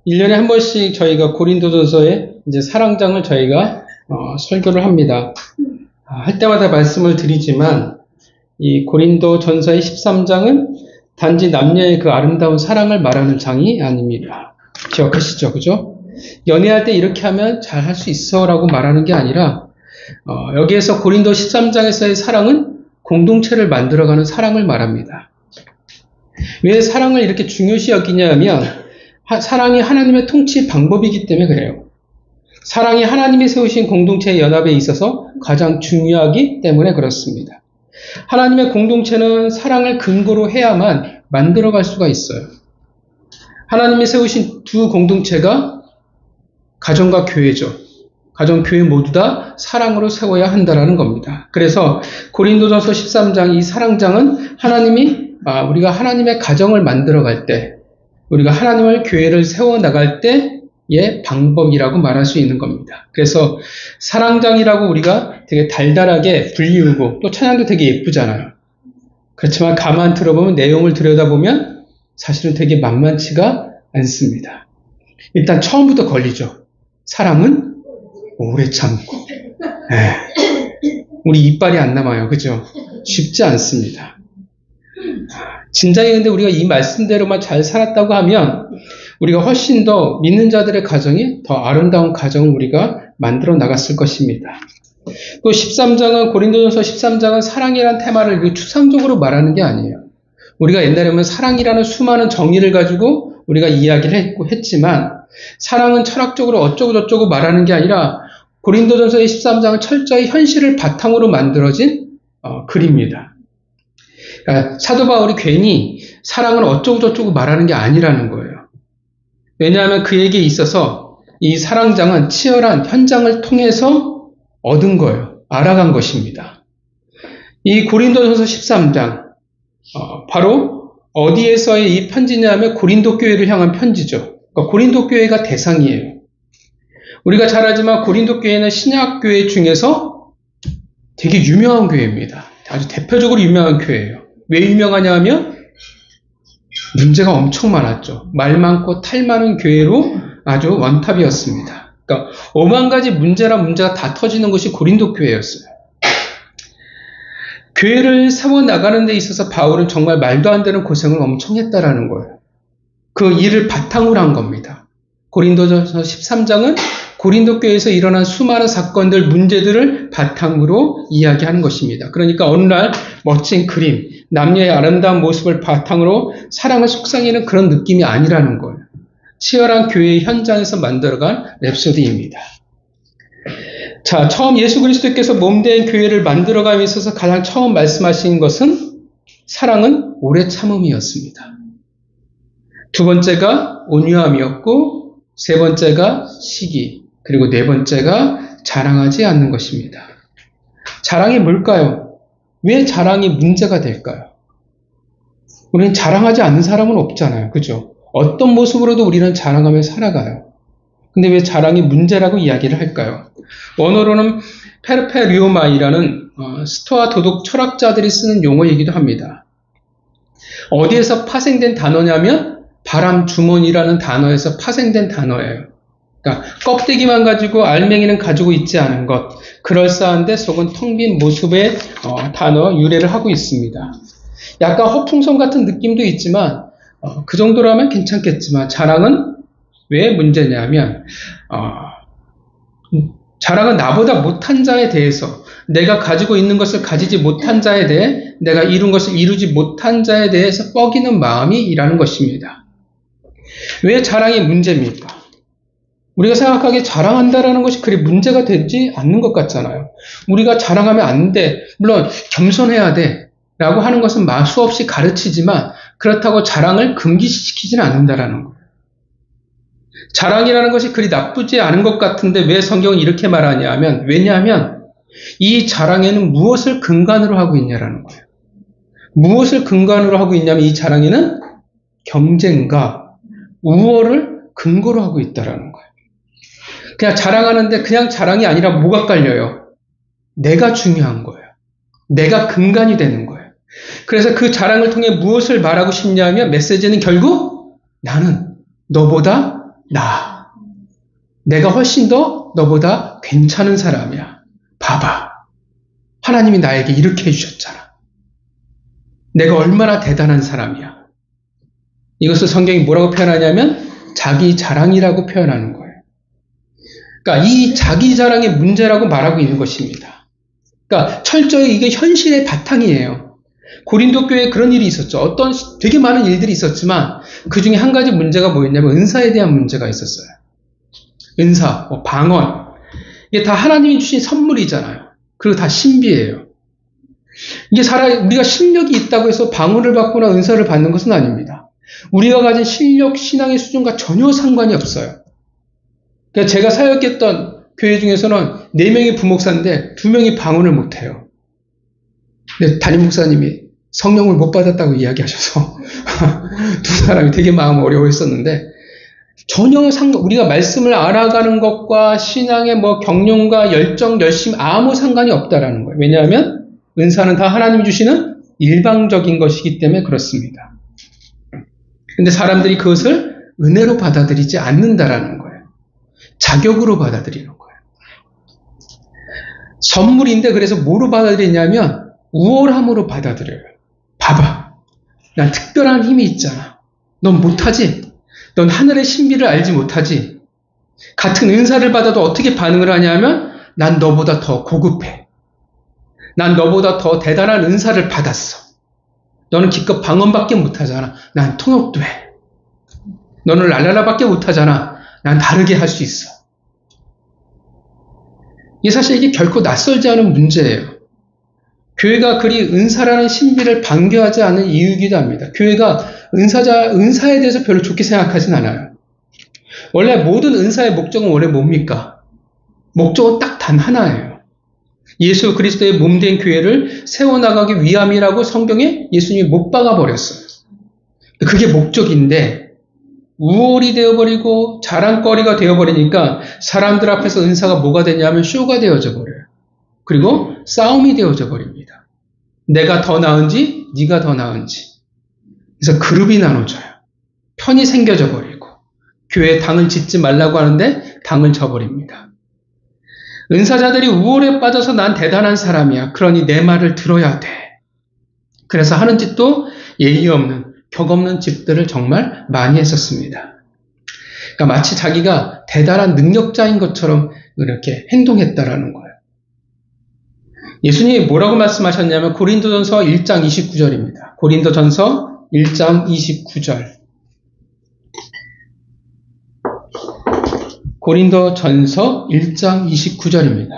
1년에 한 번씩 저희가 고린도전서의 이제 사랑장을 저희가 설교를 합니다. 할 때마다 말씀을 드리지만 이 고린도전서의 13장은 단지 남녀의 그 아름다운 사랑을 말하는 장이 아닙니다. 기억하시죠? 그죠? 연애할 때 이렇게 하면 잘 할 수 있어 라고 말하는 게 아니라 여기에서 고린도 13장에서의 사랑은 공동체를 만들어가는 사랑을 말합니다. 왜 사랑을 이렇게 중요시 여기냐면 사랑이 하나님의 통치 방법이기 때문에 그래요. 사랑이 하나님이 세우신 공동체의 연합에 있어서 가장 중요하기 때문에 그렇습니다. 하나님의 공동체는 사랑을 근거로 해야만 만들어갈 수가 있어요. 하나님이 세우신 두 공동체가 가정과 교회죠. 가정, 교회 모두 다 사랑으로 세워야 한다는 겁니다. 그래서 고린도전서 13장 이 사랑장은 우리가 하나님의 가정을 만들어갈 때, 우리가 하나님의 교회를 세워나갈 때의 방법이라고 말할 수 있는 겁니다. 그래서 사랑장이라고 우리가 되게 달달하게 불리우고 또 찬양도 되게 예쁘잖아요. 그렇지만 가만 들어보면 내용을 들여다보면 사실은 되게 만만치가 않습니다. 일단 처음부터 걸리죠. 사랑은 오래 참고. 우리 이빨이 안 남아요. 그죠? 쉽지 않습니다. 진작에 근데 우리가 이 말씀대로만 잘 살았다고 하면 우리가 훨씬 더 믿는 자들의 가정이 더 아름다운 가정을 우리가 만들어 나갔을 것입니다. 또 13장은 고린도전서 13장은 사랑이라는 테마를 추상적으로 말하는 게 아니에요. 우리가 옛날에 보면 사랑이라는 수많은 정의를 가지고 우리가 이야기를 했지만 사랑은 철학적으로 어쩌고저쩌고 말하는 게 아니라 고린도전서의 13장은 철저히 현실을 바탕으로 만들어진 글입니다. 그러니까 사도 바울이 괜히 사랑을 어쩌고저쩌고 말하는 게 아니라는 거예요. 왜냐하면 그에게 있어서 이 사랑장은 치열한 현장을 통해서 얻은 거예요. 알아간 것입니다. 이 고린도전서 13장 바로 어디에서의 이 편지냐면 고린도 교회를 향한 편지죠. 그러니까 고린도 교회가 대상이에요. 우리가 잘 알지만 고린도 교회는 신약 교회 중에서 되게 유명한 교회입니다. 아주 대표적으로 유명한 교회예요. 왜 유명하냐 하면 문제가 엄청 많았죠. 말 많고 탈 많은 교회로 아주 원탑이었습니다. 그러니까 5만 가지 문제가 다 터지는 것이 고린도 교회였어요. 교회를 세워나가는 데 있어서 바울은 정말 말도 안 되는 고생을 엄청 했다라는 거예요. 그 일을 바탕으로 한 겁니다. 고린도전서 13장은 고린도 교회에서 일어난 수많은 사건들, 문제들을 바탕으로 이야기하는 것입니다. 그러니까 어느 날 멋진 그림, 남녀의 아름다운 모습을 바탕으로 사랑을 속삭이는 그런 느낌이 아니라는 거예요. 치열한 교회의 현장에서 만들어간 랩소디입니다. 자, 처음 예수 그리스도께서 몸된 교회를 만들어감에 있어서 가장 처음 말씀하신 것은 사랑은 오래 참음이었습니다. 두 번째가 온유함이었고, 세 번째가 시기, 그리고 네 번째가 자랑하지 않는 것입니다. 자랑이 뭘까요? 왜 자랑이 문제가 될까요? 우리는 자랑하지 않는 사람은 없잖아요. 그죠? 어떤 모습으로도 우리는 자랑하며 살아가요. 근데 왜 자랑이 문제라고 이야기를 할까요? 원어로는 페르페리오마이라는 스토아 도덕 철학자들이 쓰는 용어이기도 합니다. 어디에서 파생된 단어냐면 바람주머니라는 단어에서 파생된 단어예요. 그러니까 껍데기만 가지고 알맹이는 가지고 있지 않은 것, 그럴싸한데 속은 텅 빈 모습의 단어 유래를 하고 있습니다. 약간 허풍성 같은 느낌도 있지만 그 정도라면 괜찮겠지만 자랑은 왜 문제냐면 자랑은 나보다 못한 자에 대해서, 내가 가지고 있는 것을 가지지 못한 자에 대해, 내가 이룬 것을 이루지 못한 자에 대해서 뻐기는 마음이 일하는 것입니다. 왜 자랑이 문제입니까? 우리가 생각하기에 자랑한다라는 것이 그리 문제가 되지 않는 것 같잖아요. 우리가 자랑하면 안 돼. 물론 겸손해야 돼. 라고 하는 것은 수없이 가르치지만 그렇다고 자랑을 금기시키지는 않는다라는 거예요. 자랑이라는 것이 그리 나쁘지 않은 것 같은데 왜 성경은 이렇게 말하냐 하면, 왜냐하면 이 자랑에는 무엇을 근간으로 하고 있냐라는 거예요. 무엇을 근간으로 하고 있냐면 이 자랑에는 경쟁과 우월을 근거로 하고 있다라는 거예요. 그냥 자랑하는데 그냥 자랑이 아니라 뭐가 깔려요? 내가 중요한 거예요. 내가 근간이 되는 거예요. 그래서 그 자랑을 통해 무엇을 말하고 싶냐면 메시지는 결국 나는 너보다 나아. 내가 훨씬 더 너보다 괜찮은 사람이야. 봐봐. 하나님이 나에게 이렇게 해주셨잖아. 내가 얼마나 대단한 사람이야. 이것을 성경이 뭐라고 표현하냐면 자기 자랑이라고 표현하는 거예요. 그러니까 이 자기 자랑의 문제라고 말하고 있는 것입니다. 그러니까 철저히 이게 현실의 바탕이에요. 고린도 교회에 그런 일이 있었죠. 어떤 되게 많은 일들이 있었지만 그 중에 한 가지 문제가 뭐였냐면 은사에 대한 문제가 있었어요. 은사, 방언. 이게 다 하나님이 주신 선물이잖아요. 그리고 다 신비예요. 이게 우리가 실력이 있다고 해서 방언을 받거나 은사를 받는 것은 아닙니다. 우리가 가진 실력, 신앙의 수준과 전혀 상관이 없어요. 그러니까 제가 사역했던 교회 중에서는 4명이 부목사인데 2명이 방언을 못해요. 근데 담임 목사님이 성령을 못 받았다고 이야기하셔서 두 사람이 되게 마음 어려워했었는데 전혀 우리가 말씀을 알아가는 것과 신앙의 경륜과 열정, 열심 아무 상관이 없다라는 거예요. 왜냐하면 은사는 다 하나님이 주시는 일방적인 것이기 때문에 그렇습니다. 근데 사람들이 그것을 은혜로 받아들이지 않는다라는 거예요. 자격으로 받아들이는 거예요. 선물인데 그래서 뭐로 받아들이냐면 우월함으로 받아들여요. 봐봐. 난 특별한 힘이 있잖아. 넌 못하지? 넌 하늘의 신비를 알지 못하지? 같은 은사를 받아도 어떻게 반응을 하냐면 난 너보다 더 고급해. 난 너보다 더 대단한 은사를 받았어. 너는 기껏 방언밖에 못하잖아. 난 통역도 해. 너는 랄랄라밖에 못하잖아. 난 다르게 할 수 있어. 이게 사실 이게 결코 낯설지 않은 문제예요. 교회가 그리 은사라는 신비를 반겨하지 않은 이유이기도 합니다. 교회가 은사에 대해서 별로 좋게 생각하진 않아요. 원래 모든 은사의 목적은 원래 뭡니까? 목적은 딱 단 하나예요. 예수 그리스도의 몸된 교회를 세워나가기 위함이라고 성경에 예수님이 못 박아버렸어요. 그게 목적인데 우월이 되어버리고 자랑거리가 되어버리니까 사람들 앞에서 은사가 뭐가 되냐면 쇼가 되어져 버려요. 그리고 싸움이 되어져 버립니다. 내가 더 나은지 네가 더 나은지. 그래서 그룹이 나눠져요. 편이 생겨져 버리고 교회에 당을 짓지 말라고 하는데 당을 져버립니다. 은사자들이 우월에 빠져서 난 대단한 사람이야. 그러니 내 말을 들어야 돼. 그래서 하는 짓도 예의 없는 격 없는 짓들을 정말 많이 했었습니다. 그러니까 마치 자기가 대단한 능력자인 것처럼 이렇게 행동했다라는 거예요. 예수님이 뭐라고 말씀하셨냐면 고린도전서 1장 29절입니다. 고린도전서 1장 29절. 고린도전서 1장 29절입니다.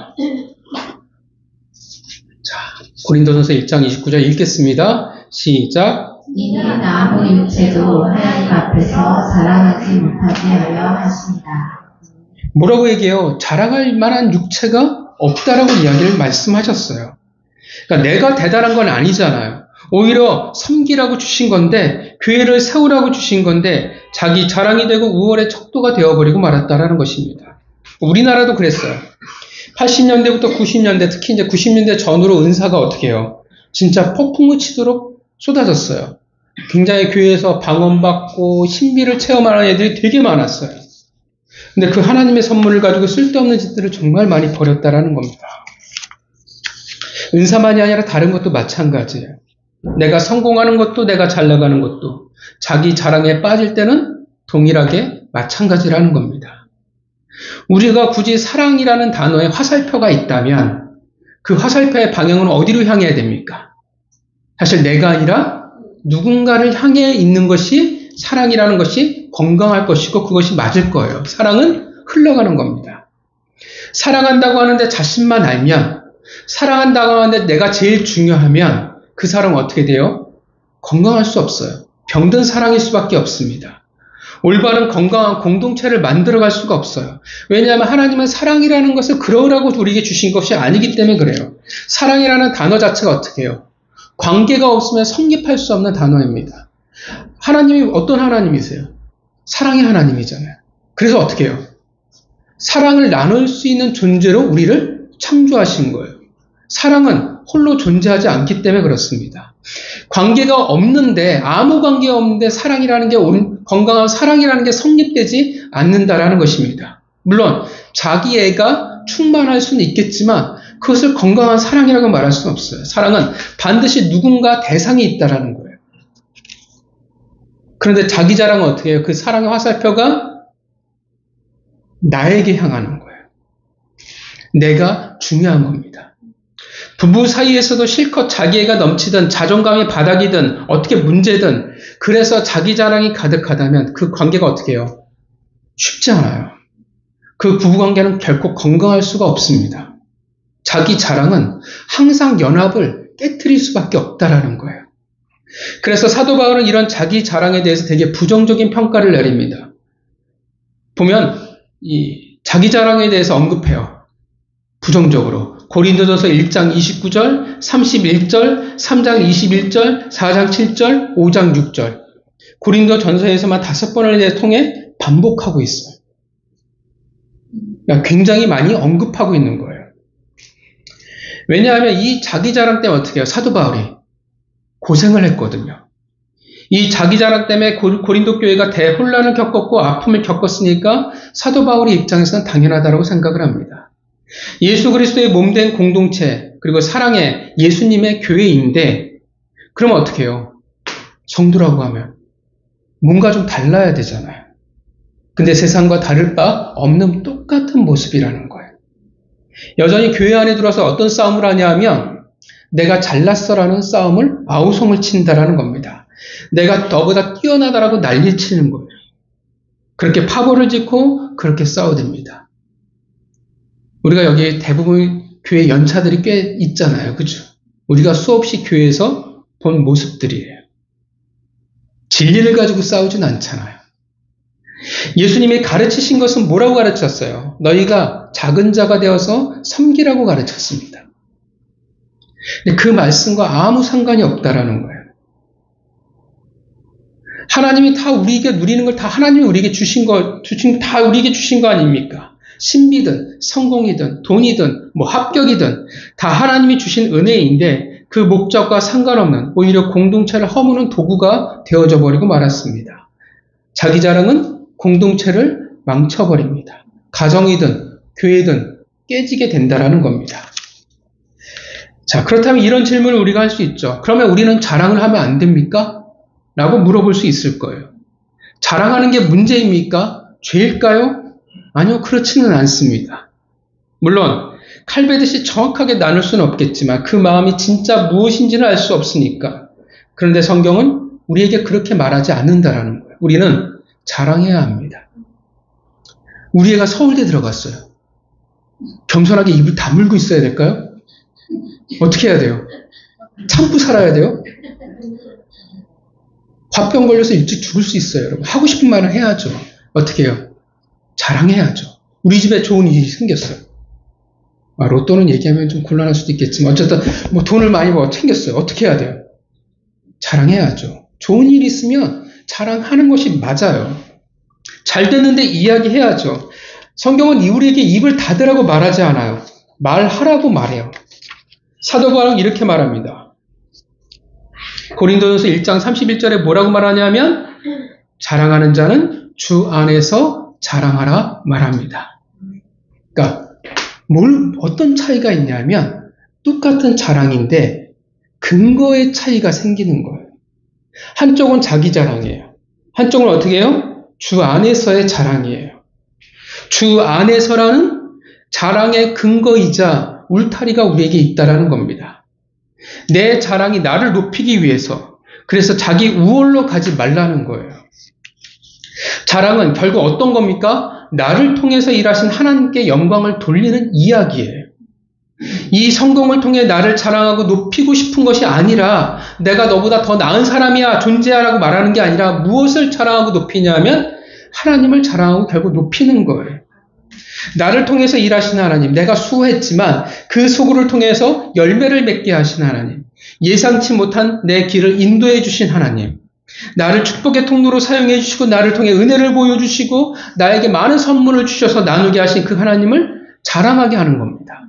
자, 고린도전서 1장 29절 읽겠습니다. 시작. 이는 아무 육체도 하나님 앞에서 자랑하지 못하게 하려 하십니다. 뭐라고 얘기해요? 자랑할 만한 육체가 없다라고 이야기를 말씀하셨어요. 그러니까 내가 대단한 건 아니잖아요. 오히려 섬기라고 주신 건데, 교회를 세우라고 주신 건데, 자기 자랑이 되고 우월의 척도가 되어버리고 말았다라는 것입니다. 우리나라도 그랬어요. 80년대부터 90년대, 특히 이제 90년대 전후로 은사가 어떻게 해요? 진짜 폭풍을 치도록 쏟아졌어요. 굉장히 교회에서 방언받고 신비를 체험하는 애들이 되게 많았어요. 근데 그 하나님의 선물을 가지고 쓸데없는 짓들을 정말 많이 버렸다라는 겁니다. 은사만이 아니라 다른 것도 마찬가지예요. 내가 성공하는 것도 내가 잘 나가는 것도 자기 자랑에 빠질 때는 동일하게 마찬가지라는 겁니다. 우리가 굳이 사랑이라는 단어에 화살표가 있다면 그 화살표의 방향은 어디로 향해야 됩니까? 사실 내가 아니라 누군가를 향해 있는 것이 사랑이라는 것이 건강할 것이고 그것이 맞을 거예요. 사랑은 흘러가는 겁니다. 사랑한다고 하는데 자신만 알면, 사랑한다고 하는데 내가 제일 중요하면 그 사람은 어떻게 돼요? 건강할 수 없어요. 병든 사랑일 수밖에 없습니다. 올바른 건강한 공동체를 만들어갈 수가 없어요. 왜냐하면 하나님은 사랑이라는 것을 그러라고 우리에게 주신 것이 아니기 때문에 그래요. 사랑이라는 단어 자체가 어떻게 해요? 관계가 없으면 성립할 수 없는 단어입니다. 하나님이 어떤 하나님이세요? 사랑의 하나님이잖아요. 그래서 어떻게 해요? 사랑을 나눌 수 있는 존재로 우리를 창조하신 거예요. 사랑은 홀로 존재하지 않기 때문에 그렇습니다. 관계가 없는데, 아무 관계가 없는데 사랑이라는 게, 건강한 사랑이라는 게 성립되지 않는다라는 것입니다. 물론 자기 애가 충만할 수는 있겠지만 그것을 건강한 사랑이라고 말할 수는 없어요. 사랑은 반드시 누군가 대상이 있다라는 거예요. 그런데 자기 자랑은 어떻게 해요? 그 사랑의 화살표가 나에게 향하는 거예요. 내가 중요한 겁니다. 부부 사이에서도 실컷 자기애가 넘치든 자존감이 바닥이든 어떻게 문제든 그래서 자기 자랑이 가득하다면 그 관계가 어떻게 해요? 쉽지 않아요. 그 부부관계는 결코 건강할 수가 없습니다. 자기 자랑은 항상 연합을 깨트릴 수밖에 없다라는 거예요. 그래서 사도 바울은 이런 자기 자랑에 대해서 되게 부정적인 평가를 내립니다. 보면 이 자기 자랑에 대해서 언급해요. 부정적으로. 고린도전서 1장 29절, 31절, 3장 21절, 4장 7절, 5장 6절. 고린도전서에서만 5번을 통해 반복하고 있어요. 그러니까 굉장히 많이 언급하고 있는 거예요. 왜냐하면 이 자기 자랑 때문에 어떻게 해요? 사도 바울이 고생을 했거든요. 이 자기 자랑 때문에 고린도 교회가 대혼란을 겪었고 아픔을 겪었으니까 사도 바울의 입장에서는 당연하다고 생각을 합니다. 예수 그리스도의 몸된 공동체 그리고 사랑의 예수님의 교회인데 그러면 어떻게 해요? 성도라고 하면 뭔가 좀 달라야 되잖아요. 근데 세상과 다를 바 없는 똑같은 모습이라는 거예요. 여전히 교회 안에 들어서 어떤 싸움을 하냐 하면 내가 잘났어라는 싸움을 아우성을 친다라는 겁니다. 내가 너보다 뛰어나다라고 난리치는 거예요. 그렇게 파벌을 짓고 그렇게 싸워댑니다. 우리가 여기 대부분 교회 연차들이 꽤 있잖아요. 그죠? 우리가 수없이 교회에서 본 모습들이에요. 진리를 가지고 싸우진 않잖아요. 예수님이 가르치신 것은 뭐라고 가르쳤어요? 너희가 작은 자가 되어서 섬기라고 가르쳤습니다. 근데 그 말씀과 아무 상관이 없다라는 거예요. 하나님이 다 우리에게 누리는 걸 다 하나님이 우리에게 다 우리에게 주신 거 아닙니까? 신비든 성공이든 돈이든 합격이든 다 하나님이 주신 은혜인데 그 목적과 상관없는 오히려 공동체를 허무는 도구가 되어져 버리고 말았습니다. 자기 자랑은 공동체를 망쳐버립니다. 가정이든 교회든 깨지게 된다라는 겁니다. 자, 그렇다면 이런 질문을 우리가 할 수 있죠. 그러면 우리는 자랑을 하면 안 됩니까? 라고 물어볼 수 있을 거예요. 자랑하는 게 문제입니까? 죄일까요? 아니요, 그렇지는 않습니다. 물론 칼베듯이 정확하게 나눌 수는 없겠지만 그 마음이 진짜 무엇인지는 알 수 없으니까. 그런데 성경은 우리에게 그렇게 말하지 않는다라는 거예요. 우리는 자랑해야 합니다. 우리 애가 서울대 들어갔어요. 겸손하게 입을 다물고 있어야 될까요? 어떻게 해야 돼요? 참고 살아야 돼요? 화병 걸려서 일찍 죽을 수 있어요, 여러분. 하고 싶은 말은 해야죠. 어떻게 해요? 자랑해야죠. 우리 집에 좋은 일이 생겼어요. 로또는 얘기하면 좀 곤란할 수도 있겠지만 어쨌든 돈을 많이 챙겼어요. 어떻게 해야 돼요? 자랑해야죠. 좋은 일이 있으면 자랑하는 것이 맞아요. 잘 됐는데 이야기해야죠. 성경은 우리에게 입을 닫으라고 말하지 않아요. 말하라고 말해요. 사도 바울은 이렇게 말합니다. 고린도전서 1장 31절에 뭐라고 말하냐면 자랑하는 자는 주 안에서 자랑하라 말합니다. 그러니까 어떤 차이가 있냐면 똑같은 자랑인데 근거의 차이가 생기는 거예요. 한쪽은 자기 자랑이에요. 한쪽은 어떻게 해요? 주 안에서의 자랑이에요. 주 안에서라는 자랑의 근거이자 울타리가 우리에게 있다라는 겁니다. 내 자랑이 나를 높이기 위해서 그래서 자기 우월로 가지 말라는 거예요. 자랑은 결국 어떤 겁니까? 나를 통해서 일하신 하나님께 영광을 돌리는 이야기예요. 이 성공을 통해 나를 자랑하고 높이고 싶은 것이 아니라 내가 너보다 더 나은 사람이야 존재하라고 말하는 게 아니라 무엇을 자랑하고 높이냐면 하나님을 자랑하고 결국 높이는 거예요. 나를 통해서 일하신 하나님, 내가 수고했지만 그 소굴을 통해서 열매를 맺게 하신 하나님, 예상치 못한 내 길을 인도해 주신 하나님, 나를 축복의 통로로 사용해 주시고 나를 통해 은혜를 보여주시고 나에게 많은 선물을 주셔서 나누게 하신 그 하나님을 자랑하게 하는 겁니다.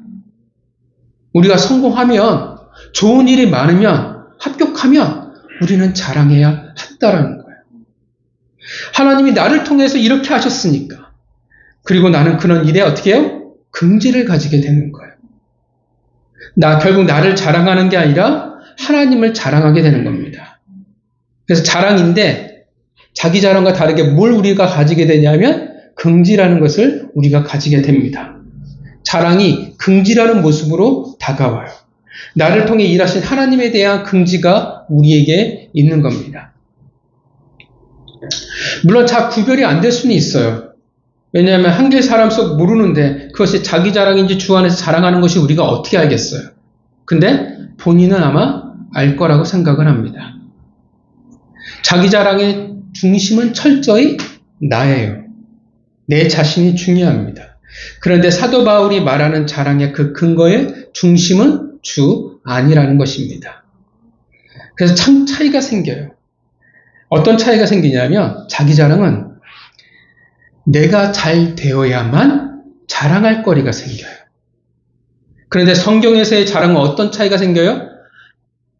우리가 성공하면, 좋은 일이 많으면, 합격하면 우리는 자랑해야 한다라는 거예요. 하나님이 나를 통해서 이렇게 하셨으니까. 그리고 나는 그런 일에 어떻게 해요? 긍지를 가지게 되는 거예요. 결국 나를 자랑하는 게 아니라 하나님을 자랑하게 되는 겁니다. 그래서 자랑인데 자기 자랑과 다르게 뭘 우리가 가지게 되냐면 긍지라는 것을 우리가 가지게 됩니다. 자랑이 긍지라는 모습으로 다가와요. 나를 통해 일하신 하나님에 대한 긍지가 우리에게 있는 겁니다. 물론 구별이 안 될 수는 있어요. 왜냐하면 한길 사람 속 모르는데 그것이 자기 자랑인지 주 안에서 자랑하는 것이 우리가 어떻게 알겠어요. 근데 본인은 아마 알 거라고 생각을 합니다. 자기 자랑의 중심은 철저히 나예요. 내 자신이 중요합니다. 그런데 사도 바울이 말하는 자랑의 그 근거의 중심은 주 안이라는 것입니다. 그래서 참 차이가 생겨요. 어떤 차이가 생기냐면 자기 자랑은 내가 잘 되어야만 자랑할 거리가 생겨요. 그런데 성경에서의 자랑은 어떤 차이가 생겨요?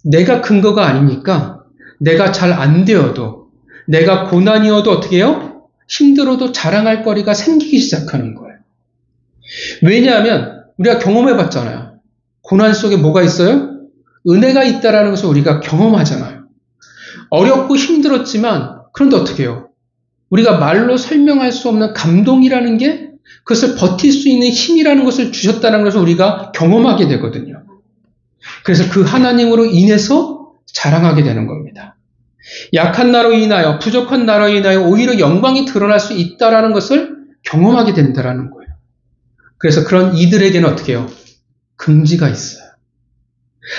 내가 근거가 아니니까 내가 잘 안 되어도 내가 고난이어도 어떻게 해요? 힘들어도 자랑할 거리가 생기기 시작하는 거예요. 왜냐하면 우리가 경험해 봤잖아요. 고난 속에 뭐가 있어요? 은혜가 있다라는 것을 우리가 경험하잖아요. 어렵고 힘들었지만 그런데 어떻게 해요? 우리가 말로 설명할 수 없는 감동이라는 게 그것을 버틸 수 있는 힘이라는 것을 주셨다는 것을 우리가 경험하게 되거든요. 그래서 그 하나님으로 인해서 자랑하게 되는 겁니다. 약한 나로 인하여, 부족한 나로 인하여 오히려 영광이 드러날 수 있다라는 것을 경험하게 된다라는 거예요. 그래서 그런 이들에게는 어떻게 해요? 긍지가 있어요.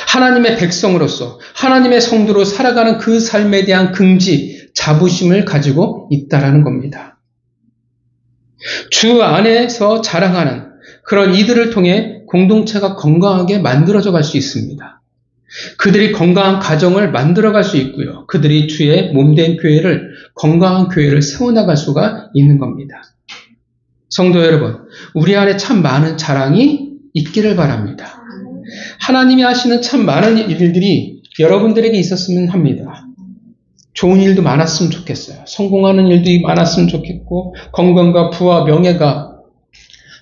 하나님의 백성으로서 하나님의 성도로 살아가는 그 삶에 대한 긍지, 자부심을 가지고 있다라는 겁니다. 주 안에서 자랑하는 그런 이들을 통해 공동체가 건강하게 만들어져 갈 수 있습니다. 그들이 건강한 가정을 만들어갈 수 있고요. 그들이 주의 몸된 교회를, 건강한 교회를 세워나갈 수가 있는 겁니다. 성도 여러분, 우리 안에 참 많은 자랑이 있기를 바랍니다. 하나님이 하시는 참 많은 일들이 여러분들에게 있었으면 합니다. 좋은 일도 많았으면 좋겠어요. 성공하는 일들이 많았으면 좋겠고 건강과 부와 명예가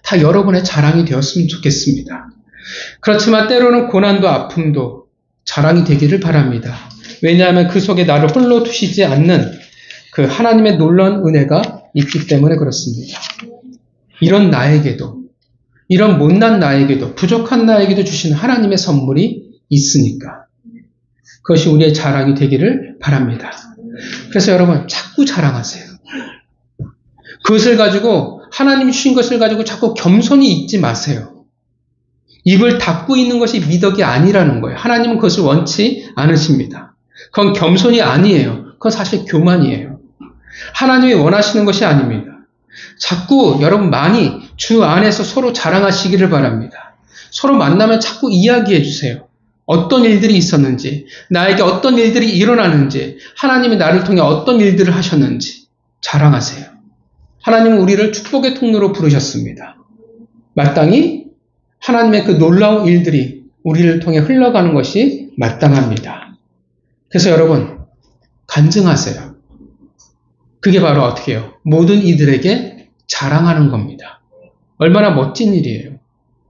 다 여러분의 자랑이 되었으면 좋겠습니다. 그렇지만 때로는 고난도 아픔도 자랑이 되기를 바랍니다. 왜냐하면 그 속에 나를 홀로 두시지 않는 그 하나님의 놀라운 은혜가 있기 때문에 그렇습니다. 이런 나에게도, 이런 못난 나에게도, 부족한 나에게도 주신 하나님의 선물이 있으니까 그것이 우리의 자랑이 되기를 바랍니다. 그래서 여러분 자꾸 자랑하세요. 그것을 가지고, 하나님 주신 것을 가지고 자꾸 겸손히 있지 마세요. 입을 닫고 있는 것이 미덕이 아니라는 거예요. 하나님은 그것을 원치 않으십니다. 그건 겸손이 아니에요. 그건 사실 교만이에요. 하나님이 원하시는 것이 아닙니다. 자꾸 여러분 많이 주 안에서 서로 자랑하시기를 바랍니다. 서로 만나면 자꾸 이야기해 주세요. 어떤 일들이 있었는지, 나에게 어떤 일들이 일어나는지, 하나님이 나를 통해 어떤 일들을 하셨는지 자랑하세요. 하나님은 우리를 축복의 통로로 부르셨습니다. 마땅히 하나님의 그 놀라운 일들이 우리를 통해 흘러가는 것이 마땅합니다. 그래서 여러분 간증하세요. 그게 바로 어떻게 해요? 모든 이들에게 자랑하는 겁니다. 얼마나 멋진 일이에요.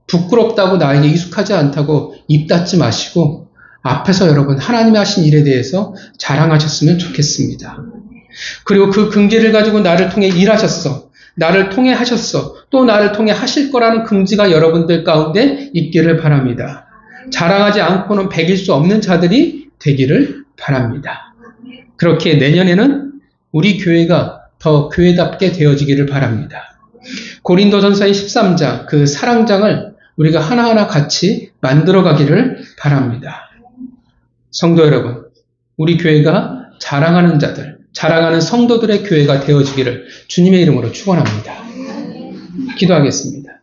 부끄럽다고 나에게 익숙하지 않다고 입 닫지 마시고 앞에서 여러분 하나님이 하신 일에 대해서 자랑하셨으면 좋겠습니다. 그리고 그 긍지를 가지고 나를 통해 일하셨어. 나를 통해 하셨어. 또 나를 통해 하실 거라는 긍지가 여러분들 가운데 있기를 바랍니다. 자랑하지 않고는 배길 수 없는 자들이 되기를 바랍니다. 그렇게 내년에는 우리 교회가 더 교회답게 되어지기를 바랍니다. 고린도전서의 13장, 그 사랑장을 우리가 하나하나 같이 만들어가기를 바랍니다. 성도 여러분, 우리 교회가 자랑하는 자들, 자랑하는 성도들의 교회가 되어지기를 주님의 이름으로 축원합니다. 기도하겠습니다.